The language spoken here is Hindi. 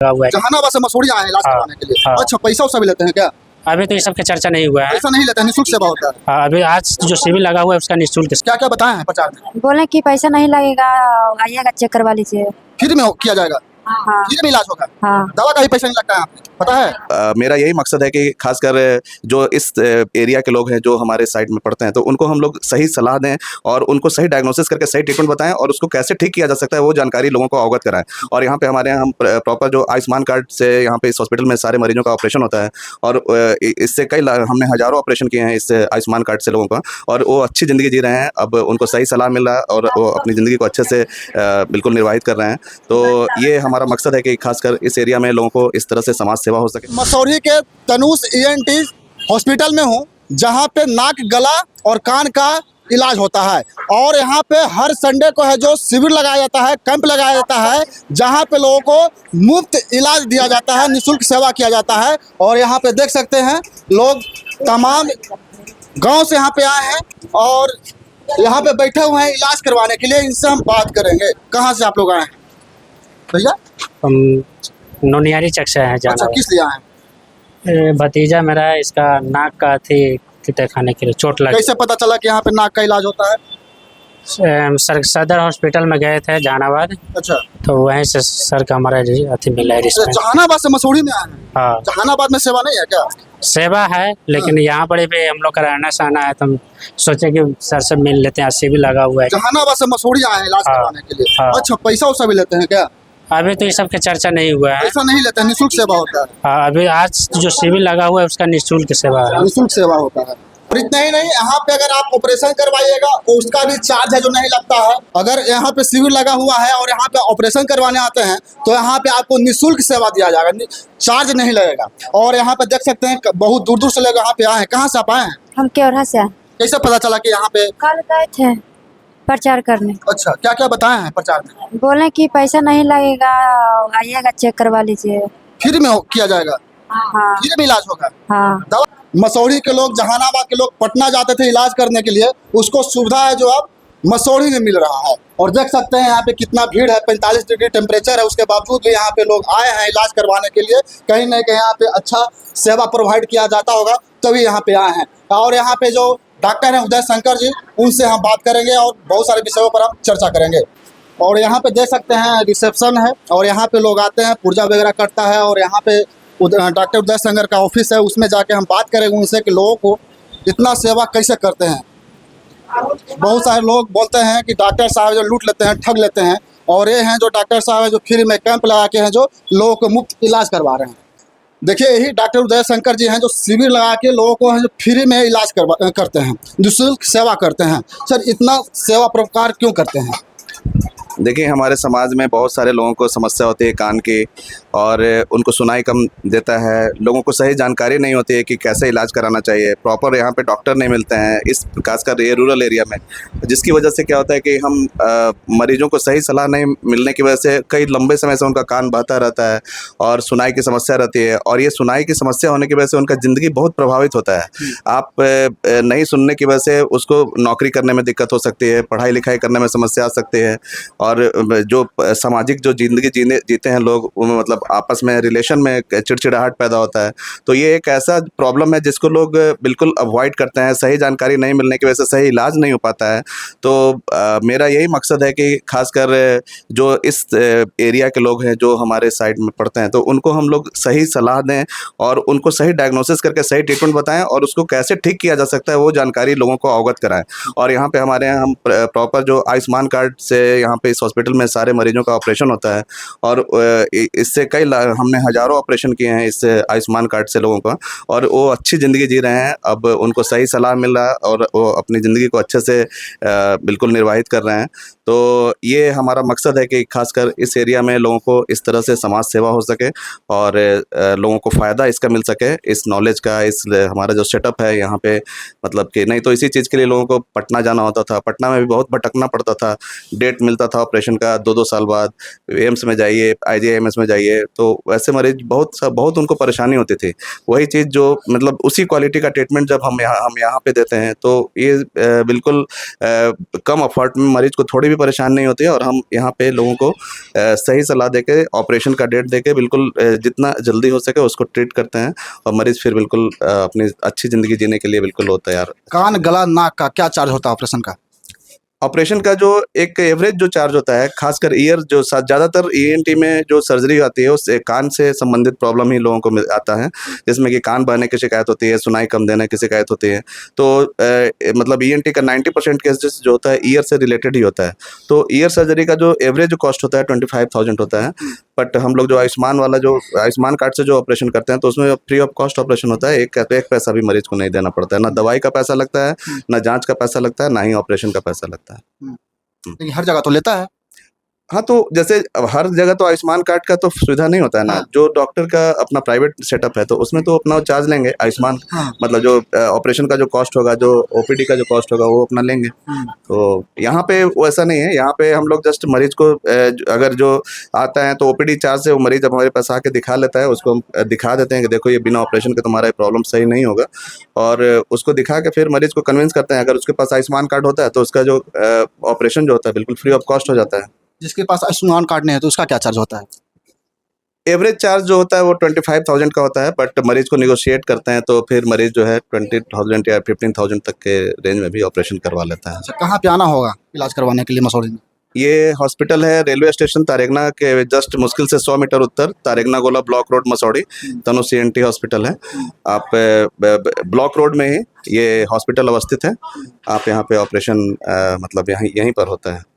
लगा हुआ है। जहानाबाद से मसूरी आए हैं इलाज हाँ, करवाने के लिए। हाँ। अच्छा, पैसा वैसा भी लेते हैं क्या? अभी तो ये सब का चर्चा नहीं हुआ है। पैसा नहीं लेते हैं, निःशुल्क सेवा होता है। हाँ, अभी आज जो शिविर लगा हुआ है उसका निःशुल्क। क्या क्या बताए हैं प्रचार में? बोले कि पैसा नहीं लगेगा, आइएगा चेक करवा लीजिए। फ्री में किया जाएगा? हाँ फ्री में इलाज होगा? हाँ। दवा का भी पैसा नहीं लगता है आपको, पता है? मेरा यही मकसद है कि खासकर जो इस एरिया के लोग हैं जो हमारे साइड में पढ़ते हैं, तो उनको हम लोग सही सलाह दें और उनको सही डायग्नोसिस करके सही ट्रीटमेंट बताएं और उसको कैसे ठीक किया जा सकता है वो जानकारी लोगों को अवगत कराएं। और यहाँ पे हमारे यहाँ हम प्रॉपर जो आयुष्मान कार्ड से यहाँ पे इस हॉस्पिटल में सारे मरीजों का ऑपरेशन होता है और इससे हमने हज़ारों ऑपरेशन किए हैं इस आयुष्मान कार्ड से लोगों का, और वो अच्छी ज़िंदगी जी रहे हैं। अब उनको सही सलाह मिल रहा है और वो अपनी ज़िंदगी को अच्छे से बिल्कुल निर्वाहित कर रहे हैं। तो ये हमारा मकसद है कि खासकर इस एरिया में लोगों को इस तरह से समाज सेवा हो सके। मसूरी के तनुष ENT हॉस्पिटल में हूँ, जहाँ पे नाक, गला और कान का इलाज होता है। और यहाँ पे हर संडे को है जो शिविर लगाया जाता है, कैंप लगाया जाता है, जहाँ पे लोगों को मुफ्त इलाज दिया जाता है, निःशुल्क सेवा किया जाता है। और यहाँ पे देख सकते हैं लोग तमाम गांव से यहाँ पे आए हैं और यहाँ पे बैठे हुए हैं इलाज करवाने के लिए। इनसे हम बात करेंगे। कहाँ से आप लोग आए हैं भैया? हम नोनियारी चक से हैं अच्छा, जाना। किस लिए आए हैं? भतीजा मेरा है, इसका नाक का थी खाने के लिए चोट लगी। कैसे पता चला कि यहाँ पे नाक का इलाज होता है? सदर हॉस्पिटल में गए थे जहानाबाद, अच्छा, तो वहीं से सर का हमारा अथी मिला है रिस्पॉन्स। जहानाबाद से मसूरी में आए हैं? हाँ, जहानाबाद में सेवा नहीं है क्या? सेवा है लेकिन यहाँ पर भी हम लोग का रहना सहना है, तो हम सोचे कि सर से मिल लेते हैं। शिविर लगा हुआ है। जहानाबाद से मसूरी आए हैं इलाज हाँ, करवाने के लिए। हाँ। अच्छा, पैसा वैसा भी लेते हैं क्या? अभी तो ये सब का चर्चा नहीं हुआ है। पैसा नहीं लेते हैं, निःशुल्क सेवा होता है। हाँ, अभी आज जो शिविर लगा हुआ है उसका निःशुल्क सेवा है। निःशुल्क सेवा होता है। और इतना ही नहीं, यहाँ पे अगर आप ऑपरेशन करवाइएगा उसका भी चार्ज है जो नहीं लगता है। अगर यहाँ पे शिविर लगा हुआ है और यहाँ पे ऑपरेशन करवाने आते हैं तो यहाँ पे आपको निःशुल्क सेवा दिया जाएगा, चार्ज नहीं लगेगा। और यहाँ पे देख सकते हैं बहुत दूर दूर से लोग यहाँ पे आए हैं। कहाँ से आप आए हैं? हम क्यों से आए? कैसे पता चला कि यहाँ पे? कल गए थे प्रचार करने। अच्छा, क्या क्या बताए हैं प्रचार में? बोले कि पैसा नहीं लगेगा, आइएगा चेक करवा लीजिए। फ्री में किया जाएगा? हाँ फ्री में इलाज होगा? हाँ। दवा मसूरी के लोग, जहानाबाद के लोग पटना जाते थे इलाज करने के लिए, उसको सुविधा है जो अब मसूरी में मिल रहा है। और देख सकते हैं यहाँ पे कितना भीड़ है, 45 डिग्री टेम्परेचर है, उसके बावजूद भी यहाँ पे लोग आए हैं इलाज करवाने के लिए। कहीं ना कहीं यहाँ पे अच्छा सेवा प्रोवाइड किया जाता होगा तभी यहाँ पे आए हैं। और यहाँ पे जो डॉक्टर हैं उदय शंकर जी, उनसे हम बात करेंगे और बहुत सारे विषयों पर हम चर्चा करेंगे। और यहाँ पे देख सकते हैं रिसेप्शन है और यहाँ पे लोग आते हैं, पुर्जा वगैरह कटता है और यहाँ पे डॉक्टर उदय शंकर का ऑफिस है, उसमें जाके हम बात करेंगे उनसे कि लोगों को इतना सेवा कैसे करते हैं। बहुत सारे लोग बोलते हैं कि डॉक्टर साहब जो लूट लेते हैं, ठग लेते हैं, और ये हैं जो डॉक्टर साहब है जो फ्री में कैंप लगा के हैं जो लोगों को मुफ्त इलाज करवा रहे हैं। देखिए, यही डॉक्टर उदय शंकर जी हैं जो शिविर लगा के लोगों को है जो फ्री में इलाज करते हैं, निःशुल्क सेवा करते हैं। सर, इतना सेवा परोपकार क्यों करते हैं? देखिए, हमारे समाज में बहुत सारे लोगों को समस्या होती है कान की, और उनको सुनाई कम देता है। लोगों को सही जानकारी नहीं होती है कि कैसे इलाज कराना चाहिए। प्रॉपर यहाँ पे डॉक्टर नहीं मिलते हैं, इस खासकर ये रूरल एरिया में, जिसकी वजह से क्या होता है कि हम मरीजों को सही सलाह नहीं मिलने की वजह से कई लंबे समय से उनका कान बहता रहता है और सुनाई की समस्या रहती है। और ये सुनाई की समस्या होने की वजह से उनका ज़िंदगी बहुत प्रभावित होता है। आप नहीं सुनने की वजह से उसको नौकरी करने में दिक्कत हो सकती है, पढ़ाई लिखाई करने में समस्या आ सकती है, और जो सामाजिक जो ज़िंदगी जीते हैं लोग, उनमें मतलब आपस में रिलेशन में चिड़चिड़ाहट पैदा होता है। तो ये एक ऐसा प्रॉब्लम है जिसको लोग बिल्कुल अवॉइड करते हैं। सही जानकारी नहीं मिलने की वजह से सही इलाज नहीं हो पाता है। तो मेरा यही मकसद है कि खासकर जो इस एरिया के लोग हैं जो हमारे साइड में पढ़ते हैं, तो उनको हम लोग सही सलाह दें और उनको सही डायग्नोसिस करके सही ट्रीटमेंट बताएं और उसको कैसे ठीक किया जा सकता है वो जानकारी लोगों को अवगत कराएं। और यहाँ पे हमारे यहाँ हम प्रॉपर जो आयुष्मान कार्ड से यहाँ पे इस हॉस्पिटल में सारे मरीजों का ऑपरेशन होता है, और इससे हमने हज़ारों ऑपरेशन किए हैं इस आयुष्मान कार्ड से लोगों का, और वो अच्छी ज़िंदगी जी रहे हैं। अब उनको सही सलाह मिल रहा है और वो अपनी ज़िंदगी को अच्छे से बिल्कुल निर्वाहित कर रहे हैं। तो ये हमारा मकसद है कि खासकर इस एरिया में लोगों को इस तरह से समाज सेवा हो सके और लोगों को फ़ायदा इसका मिल सके, इस नॉलेज का, इस हमारा जो सेटअप है यहाँ पे। मतलब कि नहीं तो इसी चीज़ के लिए लोगों को पटना जाना होता था, पटना में भी बहुत भटकना पड़ता था, डेट मिलता था ऑपरेशन का 2-2 साल बाद, एम्स में जाइए, IJIMS में जाइए, तो वैसे मरीज बहुत उनको परेशानी होती थी। वही चीज़ जो मतलब उसी क्वालिटी का ट्रीटमेंट जब हम यहाँ पे देते हैं, तो ये बिल्कुल कम एफर्ट में मरीज को थोड़ी भी परेशान नहीं होती है और हम यहाँ पे लोगों को सही सलाह देके ऑपरेशन का डेट देके बिल्कुल जितना जल्दी हो सके उसको ट्रीट करते हैं और मरीज़ फिर बिल्कुल अपनी अच्छी ज़िंदगी जीने के लिए बिल्कुल वो तैयार। कान गला नाक का क्या चार्ज होता है ऑपरेशन का? ऑपरेशन का जो एक एवरेज जो चार्ज होता है, खासकर ईयर जो ज़्यादातर ईएनटी में जो सर्जरी आती है उससे कान से संबंधित प्रॉब्लम ही लोगों को आता है, जिसमें कि कान बहने की शिकायत होती है, सुनाई कम देने की शिकायत होती है। तो मतलब ईएनटी का 90% केसेस जो होता है ईयर से रिलेटेड ही होता है। तो ईयर सर्जरी का जो एवरेज कॉस्ट होता है 25,000 होता है, बट हम लोग जो आयुष्मान कार्ड से जो ऑपरेशन करते हैं तो उसमें फ्री ऑफ कॉस्ट ऑपरेशन होता है। एक पैसा भी मरीज को नहीं देना पड़ता है, ना दवाई का पैसा लगता है, ना जांच का पैसा लगता है, ना ही ऑपरेशन का पैसा लगता है। लेकिन हर जगह तो लेता है। हाँ, तो जैसे अब हर जगह तो आयुष्मान कार्ड का तो सुविधा नहीं होता है ना। हाँ। जो डॉक्टर का अपना प्राइवेट सेटअप है तो उसमें तो अपना चार्ज लेंगे आयुष्मान। हाँ। मतलब जो ऑपरेशन का जो कॉस्ट होगा, जो ओपीडी का जो कॉस्ट होगा वो अपना लेंगे। तो यहाँ पे वैसा नहीं है। यहाँ पे हम लोग जस्ट मरीज को अगर जो आता है तो ओपीडी चार्ज से वो मरीज जब हमारे पास आके दिखा लेता है, उसको हम दिखा देते हैं कि देखो ये बिना ऑपरेशन के तुम्हारा प्रॉब्लम सही नहीं होगा, और उसको दिखा के फिर मरीज को कन्विंस करते हैं। अगर उसके पास आयुष्मान कार्ड होता है तो उसका जो ऑपरेशन जो होता है बिल्कुल फ्री ऑफ कॉस्ट हो जाता है। जिसके पास आयुष्मान कार्ड नहीं है तो उसका क्या चार्ज होता है? एवरेज चार्ज जो होता है वो 25,000 का होता है, बट मरीज को निगोशिएट करते हैं तो फिर मरीज जो है 20,000 या 15,000 तक के रेंज में भी ऑपरेशन करवा लेता है। अच्छा, कहाँ पे आना होगा इलाज करवाने के लिए मसूरी में? ये हॉस्पिटल है रेलवे स्टेशन तारेगना के जस्ट मुश्किल से 100 मीटर उत्तर, तारेगना गोला ब्लॉक रोड मसौड़ी, तनु CNT हॉस्पिटल है। आप ब्लॉक रोड में ही ये हॉस्पिटल अवस्थित है। आप यहाँ पे ऑपरेशन मतलब यहीं पर होता है।